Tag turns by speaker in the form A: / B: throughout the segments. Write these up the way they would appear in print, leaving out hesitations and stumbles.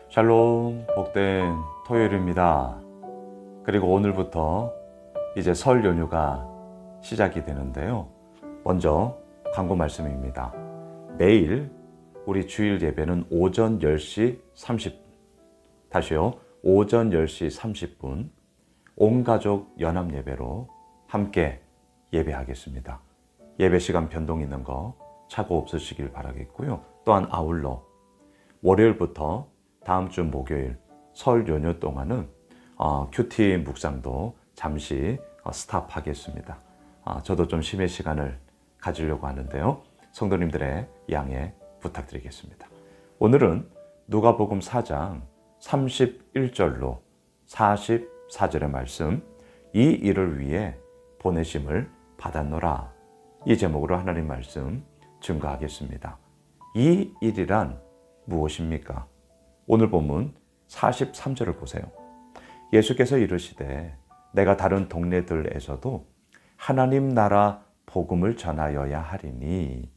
A: 샬롬, 복된 토요일입니다. 그리고 오늘부터 이제 설 연휴가 시작이 되는데요. 먼저 광고 말씀입니다. 매일 우리 주일 예배는 오전 10시 30분, 다시요, 오전 10시 30분 온가족 연합 예배로 함께 예배하겠습니다. 예배 시간 변동 있는 거 착오 없으시길 바라겠고요. 또한 아울러 월요일부터 다음 주 목요일 설 연휴 동안은 큐티 묵상도 잠시 스탑하겠습니다. 저도 좀 쉼의 시간을 가지려고 하는데요. 성도님들의 양해 부탁드리겠습니다. 오늘은 누가복음 4장 31절로 44절의 말씀, 이 일을 위해 보내심을 받았노라, 이 제목으로 하나님 말씀 증거하겠습니다. 이 일이란 무엇입니까? 오늘 본문 43절을 보세요. 예수께서 이르시되 내가 다른 동네들에서도 하나님 나라 복음을 전하여야 하리니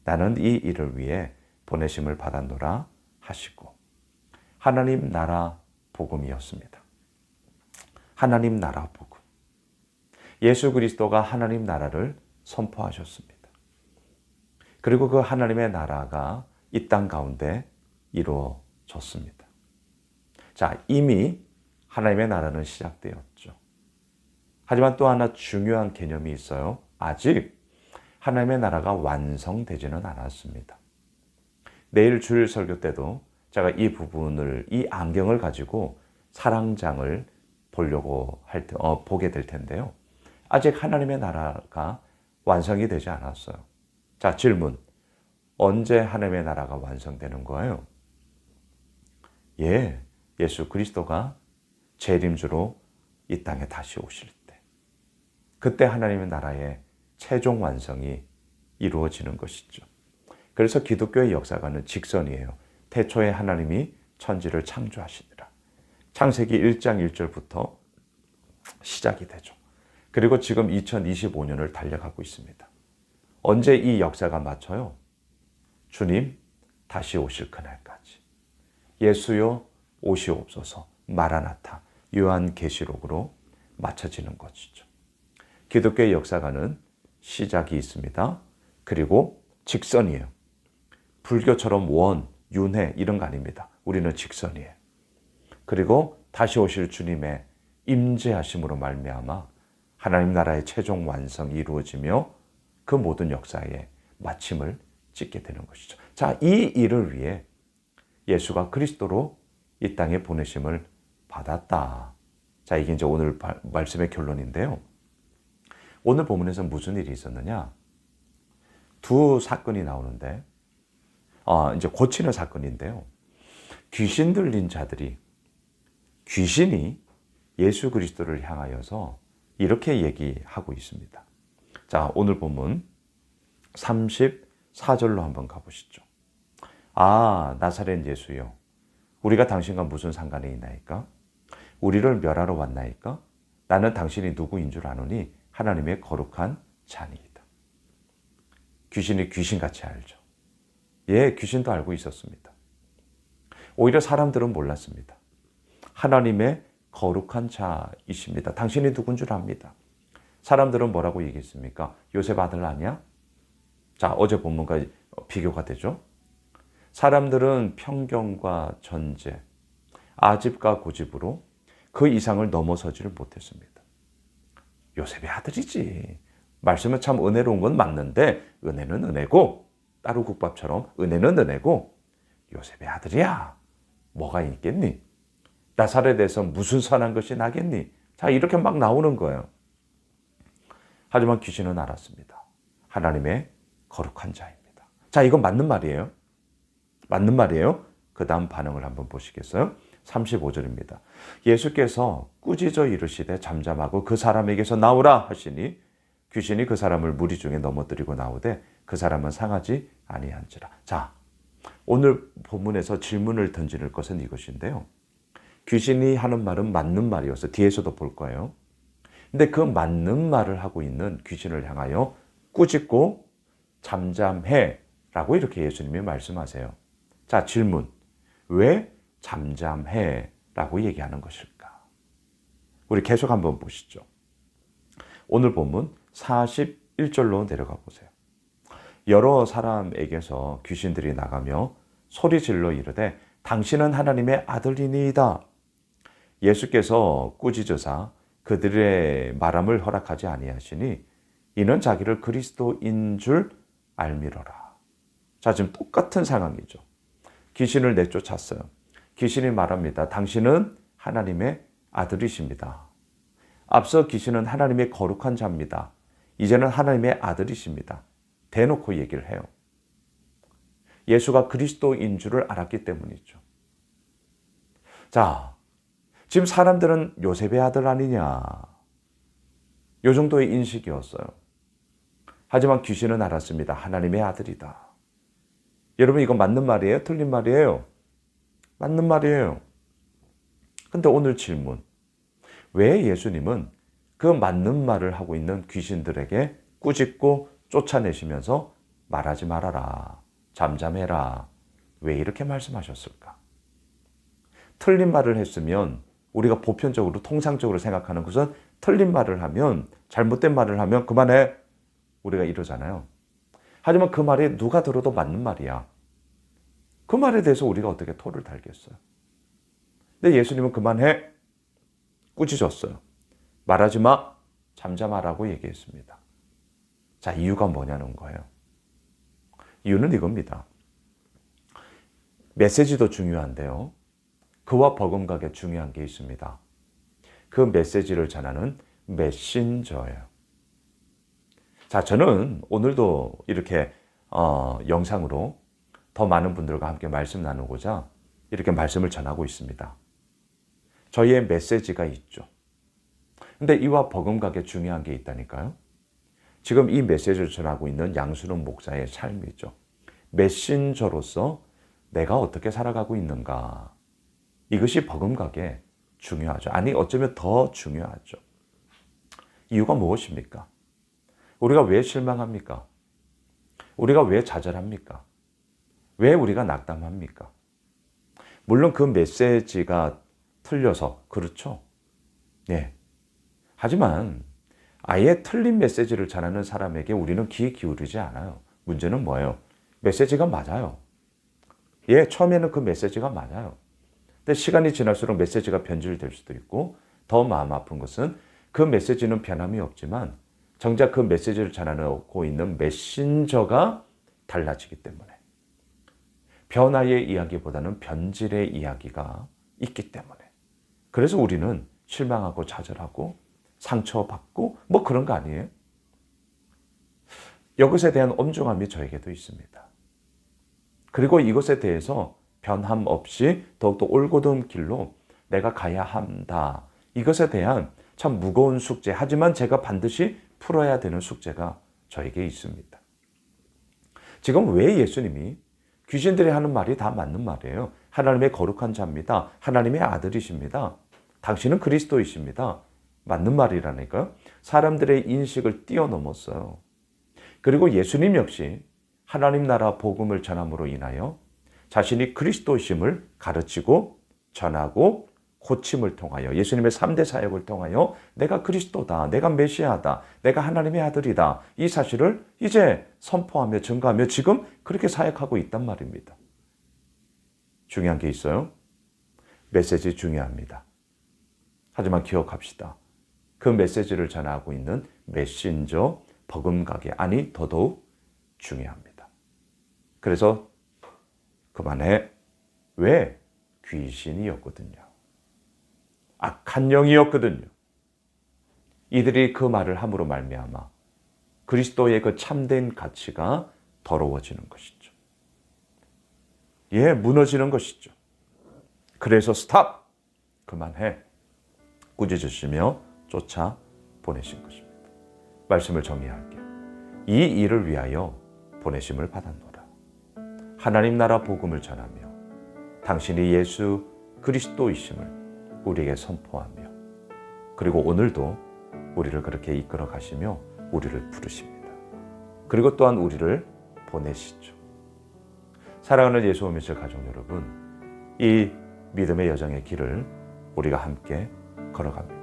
A: 나는 이 일을 위해 보내심을 받았노라 하시고, 하나님 나라 복음이었습니다. 하나님 나라 복음. 예수 그리스도가 하나님 나라를 선포하셨습니다. 그리고 그 하나님의 나라가 이 땅 가운데 이루어졌습니다. 자, 이미 하나님의 나라는 시작되었죠. 하지만 또 하나 중요한 개념이 있어요. 아직 하나님의 나라가 완성되지는 않았습니다. 내일 주일 설교 때도 제가 이 부분을, 이 안경을 가지고 사랑장을 보려고 보게 될 텐데요. 아직 하나님의 나라가 완성이 되지 않았어요. 자, 질문. 언제 하나님의 나라가 완성되는 거예요? 예수 그리스도가 재림주로 이 땅에 다시 오실 때, 그때 하나님의 나라의 최종 완성이 이루어지는 것이죠. 그래서 기독교의 역사가는 직선이에요. 태초에 하나님이 천지를 창조하시니라. 창세기 1장 1절부터 시작이 되죠. 그리고 지금 2025년을 달려가고 있습니다. 언제 이 역사가 맞춰요? 주님 다시 오실 그날까지. 예수여 오시옵소서, 마라나타, 요한계시록으로 맞춰지는 것이죠. 기독교의 역사가는 시작이 있습니다. 그리고 직선이에요. 불교처럼 원, 윤회 이런 거 아닙니다. 우리는 직선이에요. 그리고 다시 오실 주님의 임재하심으로 말미암아 하나님 나라의 최종 완성이 이루어지며 그 모든 역사의 마침을 찍게 되는 것이죠. 자, 이 일을 위해 예수가 그리스도로 이 땅에 보내심을 받았다. 자, 이게 이제 오늘 말씀의 결론인데요. 오늘 본문에서 무슨 일이 있었느냐? 두 사건이 나오는데, 이제 고치는 사건인데요. 귀신 들린 자들이, 귀신이 예수 그리스도를 향하여서 이렇게 얘기하고 있습니다. 자, 오늘 본문 34절로 한번 가보시죠. 아, 나사렛 예수여, 우리가 당신과 무슨 상관이 있나이까? 우리를 멸하러 왔나이까? 나는 당신이 누구인 줄 아노니 하나님의 거룩한 자니이다. 귀신이 귀신같이 알죠. 예, 귀신도 알고 있었습니다. 오히려 사람들은 몰랐습니다. 하나님의 거룩한 자이십니다. 당신이 누군 줄 압니다. 사람들은 뭐라고 얘기했습니까? 요셉 아들 아니야? 자, 어제 본문과 비교가 되죠. 사람들은 편견과 전제, 아집과 고집으로 그 이상을 넘어서지를 못했습니다. 요셉의 아들이지. 말씀은 참 은혜로운 건 맞는데 은혜는 은혜고, 따로국밥처럼 은혜는 은혜고, 요셉의 아들이야. 뭐가 있겠니? 나사렛에서 무슨 선한 것이 나겠니? 자, 이렇게 막 나오는 거예요. 하지만 귀신은 알았습니다. 하나님의 거룩한 자입니다. 자, 이건 맞는 말이에요. 맞는 말이에요. 그 다음 반응을 한번 보시겠어요? 35절입니다. 예수께서 꾸짖어 이르시되 잠잠하고 그 사람에게서 나오라 하시니 귀신이 그 사람을 무리 중에 넘어뜨리고 나오되 그 사람은 상하지 아니한지라. 자, 오늘 본문에서 질문을 던지는 것은 이것인데요. 귀신이 하는 말은 맞는 말이어서 뒤에서도 볼 거예요. 근데 그 맞는 말을 하고 있는 귀신을 향하여 꾸짖고 잠잠해 라고 이렇게 예수님이 말씀하세요. 자, 질문. 왜 잠잠해 라고 얘기하는 것일까? 우리 계속 한번 보시죠. 오늘 본문 41절로 내려가 보세요. 여러 사람에게서 귀신들이 나가며 소리질러 이르되 당신은 하나님의 아들이니이다. 예수께서 꾸짖으사 그들의 말함을 허락하지 아니하시니 이는 자기를 그리스도인 줄 알미러라. 자, 지금 똑같은 상황이죠. 귀신을 내쫓았어요. 귀신이 말합니다. 당신은 하나님의 아들이십니다. 앞서 귀신은 하나님의 거룩한 자입니다. 이제는 하나님의 아들이십니다. 대놓고 얘기를 해요. 예수가 그리스도인 줄을 알았기 때문이죠. 자, 지금 사람들은 요셉의 아들 아니냐. 요 정도의 인식이었어요. 하지만 귀신은 알았습니다. 하나님의 아들이다. 여러분, 이거 맞는 말이에요? 틀린 말이에요? 맞는 말이에요. 근데 오늘 질문. 왜 예수님은 그 맞는 말을 하고 있는 귀신들에게 꾸짖고 쫓아내시면서 말하지 말아라, 잠잠해라, 왜 이렇게 말씀하셨을까? 틀린 말을 했으면 우리가 보편적으로 통상적으로 생각하는 것은 틀린 말을 하면, 잘못된 말을 하면 그만해, 우리가 이러잖아요. 하지만 그 말이 누가 들어도 맞는 말이야. 그 말에 대해서 우리가 어떻게 토를 달겠어요? 근데 예수님은 그만해, 꾸짖었어요. 말하지 마, 잠잠하라고 얘기했습니다. 자, 이유가 뭐냐는 거예요. 이유는 이겁니다. 메시지도 중요한데요. 그와 버금가게 중요한 게 있습니다. 그 메시지를 전하는 메신저예요. 자, 저는 오늘도 이렇게 영상으로 더 많은 분들과 함께 말씀 나누고자 이렇게 말씀을 전하고 있습니다. 저희의 메시지가 있죠. 근데 이와 버금가게 중요한 게 있다니까요. 지금 이 메시지를 전하고 있는 양순웅 목사의 삶이죠. 메신저로서 내가 어떻게 살아가고 있는가. 이것이 버금가게 중요하죠. 아니, 어쩌면 더 중요하죠. 이유가 무엇입니까? 우리가 왜 실망합니까? 우리가 왜 좌절합니까? 왜 우리가 낙담합니까? 물론 그 메시지가 틀려서 그렇죠. 네. 하지만 아예 틀린 메시지를 전하는 사람에게 우리는 귀 기울이지 않아요. 문제는 뭐예요? 메시지가 맞아요. 예, 처음에는 그 메시지가 맞아요. 근데 시간이 지날수록 메시지가 변질될 수도 있고, 더 마음 아픈 것은 그 메시지는 변함이 없지만 정작 그 메시지를 전하고 있는 메신저가 달라지기 때문에, 변화의 이야기보다는 변질의 이야기가 있기 때문에, 그래서 우리는 실망하고 좌절하고 상처받고 뭐 그런 거 아니에요? 이것에 대한 엄중함이 저에게도 있습니다. 그리고 이것에 대해서 변함 없이 더욱더 올곧은 길로 내가 가야 한다. 이것에 대한 참 무거운 숙제, 하지만 제가 반드시 풀어야 되는 숙제가 저에게 있습니다. 지금 왜 예수님이 귀신들이 하는 말이 다 맞는 말이에요. 하나님의 거룩한 자입니다. 하나님의 아들이십니다. 당신은 그리스도이십니다. 맞는 말이라니까요. 사람들의 인식을 뛰어넘었어요. 그리고 예수님 역시 하나님 나라 복음을 전함으로 인하여 자신이 그리스도이심을 가르치고 전하고 고침을 통하여, 예수님의 3대 사역을 통하여 내가 그리스도다, 내가 메시아다, 내가 하나님의 아들이다, 이 사실을 이제 선포하며 증거하며 지금 그렇게 사역하고 있단 말입니다. 중요한 게 있어요. 메시지 중요합니다. 하지만 기억합시다. 그 메시지를 전하고 있는 메신저, 버금가게, 아니 더더욱 중요합니다. 그래서 그만해. 왜? 귀신이었거든요. 악한 영이었거든요. 이들이 그 말을 함으로 말미암아 그리스도의 그 참된 가치가 더러워지는 것이죠. 예, 무너지는 것이죠. 그래서 스탑! 그만해. 꾸짖으시며 쫓아 보내신 것입니다. 말씀을 정리할게요. 이 일을 위하여 보내심을 받았노라. 하나님 나라 복음을 전하며 당신이 예수 그리스도이심을 우리에게 선포하며, 그리고 오늘도 우리를 그렇게 이끌어 가시며 우리를 부르십니다. 그리고 또한 우리를 보내시죠. 사랑하는 예수 오미실 가족 여러분, 이 믿음의 여정의 길을 우리가 함께 걸어갑니다.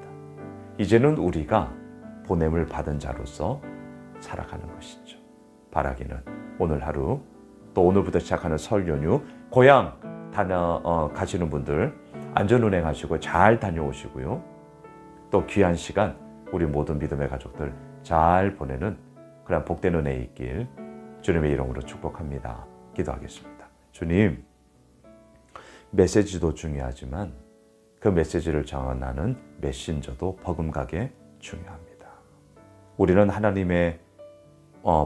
A: 이제는 우리가 보냄을 받은 자로서 살아가는 것이죠. 바라기는 오늘 하루 또 오늘부터 시작하는 설 연휴 고향 가시는 분들 안전운행하시고 잘 다녀오시고요. 또 귀한 시간 우리 모든 믿음의 가족들 잘 보내는 그런 복된 은혜에 있길 주님의 이름으로 축복합니다. 기도하겠습니다. 주님, 메시지도 중요하지만 그 메시지를 전하는 메신저도 버금가게 중요합니다. 우리는 하나님의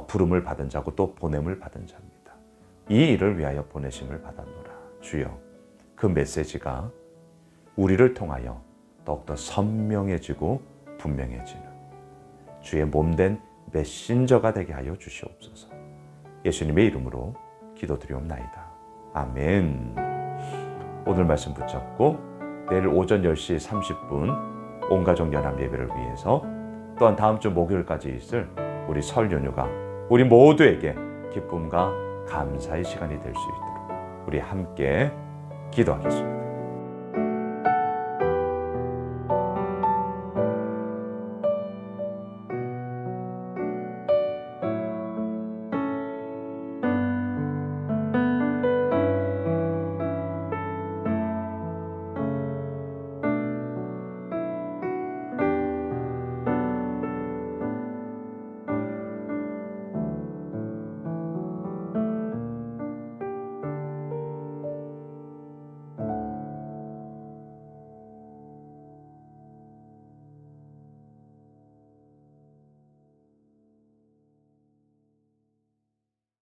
A: 부름을 받은 자고 또 보냄을 받은 자입니다. 이 일을 위하여 보내심을 받았노라. 주여, 그 메시지가 우리를 통하여 더욱더 선명해지고 분명해지는 주의 몸된 메신저가 되게 하여 주시옵소서. 예수님의 이름으로 기도드리옵나이다. 아멘. 오늘 말씀 붙잡고 내일 오전 10시 30분 온가족 연합 예배를 위해서 또한 다음 주 목요일까지 있을 우리 설 연휴가 우리 모두에게 기쁨과 감사의 시간이 될 수 있도록 우리 함께 기도하겠습니다.